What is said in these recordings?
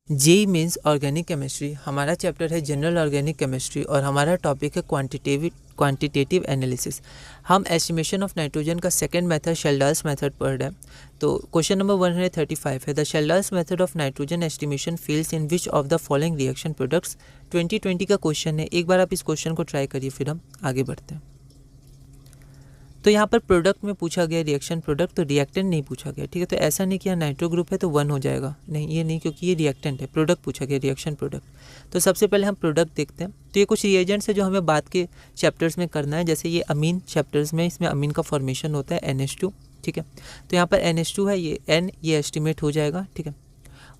JEE means organic chemistry. हमारा chapter है general organic chemistry और हमारा टॉपिक है क्वांटिटेटिव एनालिसिस। हम एस्टिमेशन ऑफ नाइट्रोजन का सेकंड मेथड शेल्डार्स मेथड पढ़ रहे हैं। तो क्वेश्चन नंबर 135 है the Kjeldahl's method of nitrogen estimation fails in which of the following reaction products. 2020 का क्वेश्चन है, एक बार आप इस क्वेश्चन को ट्राई करिए फिर हम आगे बढ़ते हैं। तो यहाँ पर प्रोडक्ट में पूछा गया रिएक्शन प्रोडक्ट, तो रिएक्टेंट नहीं पूछा गया, ठीक है। तो ऐसा नहीं कि यहाँ नाइट्रो ग्रुप है तो 1 हो जाएगा, नहीं ये नहीं, क्योंकि ये रिएक्टेंट है। प्रोडक्ट पूछा गया, रिएक्शन प्रोडक्ट। तो सबसे पहले हम प्रोडक्ट देखते हैं। तो ये कुछ रिएजेंट्स है जो हमें बाद के चैप्टर्स में करना है, जैसे ये अमीन चैप्टर्स में, इसमें अमीन का फॉर्मेशन होता है NH2, ठीक है। तो यहाँ पर NH2 है, ये N ये एस्टिमेट हो जाएगा, ठीक है।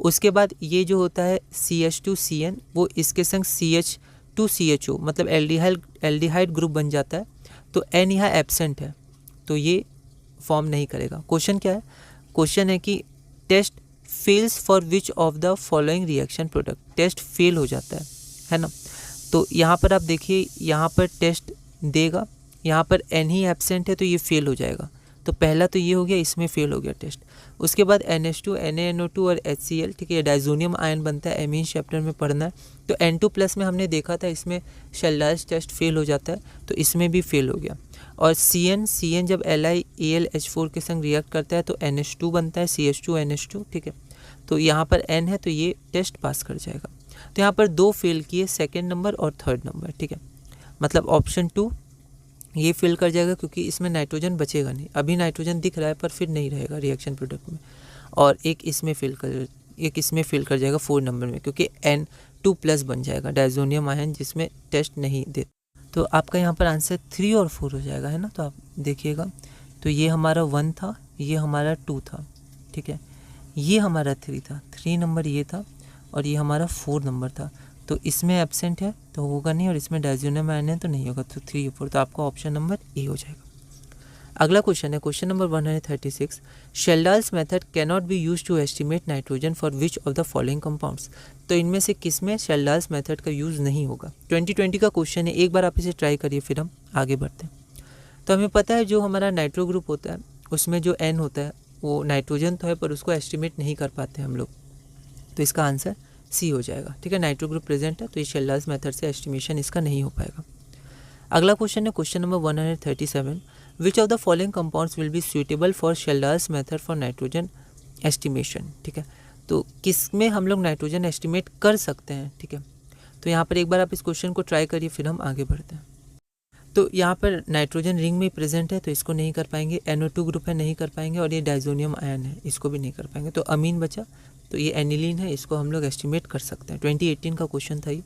उसके बाद ये जो होता है CH2CN, वो इसके संग CH2CHO मतलब एल्डिहाइड ग्रुप बन जाता है। तो N यहाँ एब्सेंट है तो ये फॉर्म नहीं करेगा। क्वेश्चन क्या है? क्वेश्चन है कि test fails for which of the following reaction product. Test fail हो जाता है ना। तो यहाँ पर आप देखिए, यहाँ पर टेस्ट देगा, यहाँ पर N ही एब्सेंट है तो ये फेल हो जाएगा। तो पहला तो ये हो गया, इसमें फेल हो गया टेस्ट। उसके बाद NH2 NaNO2 और HCl, ठीक है, डाइजोनियम आयन बनता है, एमीन चैप्टर में पढ़ना है। तो N2+ में हमने देखा था, इसमें शेल्डार्स टेस्ट फेल हो जाता है, तो इसमें भी फेल हो गया। और CN जब LiAlH4 के संग रिएक्ट करता है तो NH2 बनता है, CH2NH2, ठीक है। तो यहाँ पर N है तो ये टेस्ट पास कर जाएगा। तो यहाँ पर 2 फेल किए, सेकेंड नंबर और थर्ड नंबर, ठीक है। मतलब ऑप्शन 2 ये फेल कर जाएगा क्योंकि इसमें नाइट्रोजन बचेगा नहीं। अभी नाइट्रोजन दिख रहा है पर फिर नहीं रहेगा रिएक्शन प्रोडक्ट में। और एक इसमें फेल कर जाएगा 4 नंबर में, क्योंकि N2+ बन जाएगा डाइजोनियम आयन, जिसमें टेस्ट नहीं देता। तो आपका यहाँ पर आंसर 3 और 4 हो जाएगा, है ना। तो आप देखिएगा, तो ये हमारा 1 था, ये हमारा 2 था, ठीक है, ये हमारा 3 था, 3 नंबर ये था, और ये हमारा 4 नंबर था। तो इसमें एब्सेंट है तो होगा नहीं, और इसमें डाइजोनियम आयन है तो नहीं होगा। तो 3 और 4, तो आपका ऑप्शन नंबर ए हो जाएगा। अगला क्वेश्चन है question number 136। Kjeldahl's method can not be use to estimate nitrogen for which of the following compounds. तो इनमें से किस में शेल्डार्स मेथड का यूज़ नहीं होगा। 2020 का क्वेश्चन है, एक बार आप इसे ट्राई करिए फिर हम आगे बढ़ते हैं। तो हमें पता है जो हमारा नाइट्रो ग्रुप होता है उसमें जो N होता है वो नाइट्रोजन तो है पर उसको एस्टिमेट नहीं कर पाते हम लोग। तो इसका आंसर C हो जाएगा, ठीक है। नाइट्रो ग्रुप प्रेजेंट है तो ये शेल्डार्स मेथड से एस्टिमेशन इसका नहीं हो पाएगा। अगला क्वेश्चन है question number 137। Which of the following compounds will be suitable for Kjeldahl's method for nitrogen estimation, ठीक है। तो किस में हम लोग नाइट्रोजन एस्टिमेट कर सकते हैं, ठीक है। तो यहाँ पर एक बार आप इस क्वेश्चन को ट्राई करिए फिर हम आगे बढ़ते हैं। तो यहाँ पर नाइट्रोजन रिंग में प्रेजेंट है तो इसको नहीं कर पाएंगे, NO2 ग्रुप है नहीं कर पाएंगे, और ये डाइजोनियम आयन है इसको भी नहीं कर पाएंगे। तो अमीन बचा, तो ये एनिलीन है, इसको हम लोग एस्टिमेट कर सकते हैं। 2018 का क्वेश्चन था ये,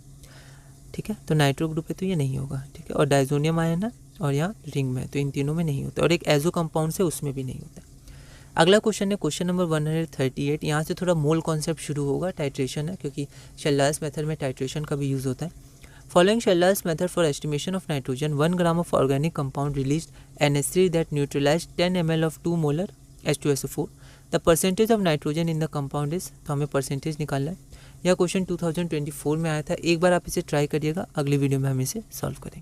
ठीक है। तो नाइट्रो ग्रुप है तो ये नहीं होगा, ठीक है। और डाइजोनियम आयन है और यहाँ रिंग में, तो इन तीनों में नहीं होता। और एक एजो कंपाउंड से उसमें भी नहीं होता। अगला क्वेश्चन है क्वेश्चन नंबर 138। यहाँ से थोड़ा मोल कॉन्सेप्ट शुरू होगा, टाइट्रेशन है, क्योंकि शेल्डार्स मेथड में टाइट्रेशन का भी यूज़ होता है। Following Kjeldahl's method for estimation of nitrogen, 1 gram of organic compound release NH3 that neutralize 10 ml of 2 molar H2SO4। The percentage of nitrogen in the compound is. तो हमें percentage निकालना है। यह क्वेश्चन 2024 में आया था। एक बार आप इसे ट्राई करिएगा, अगली वीडियो में हम इसे सॉल्व करेंगे।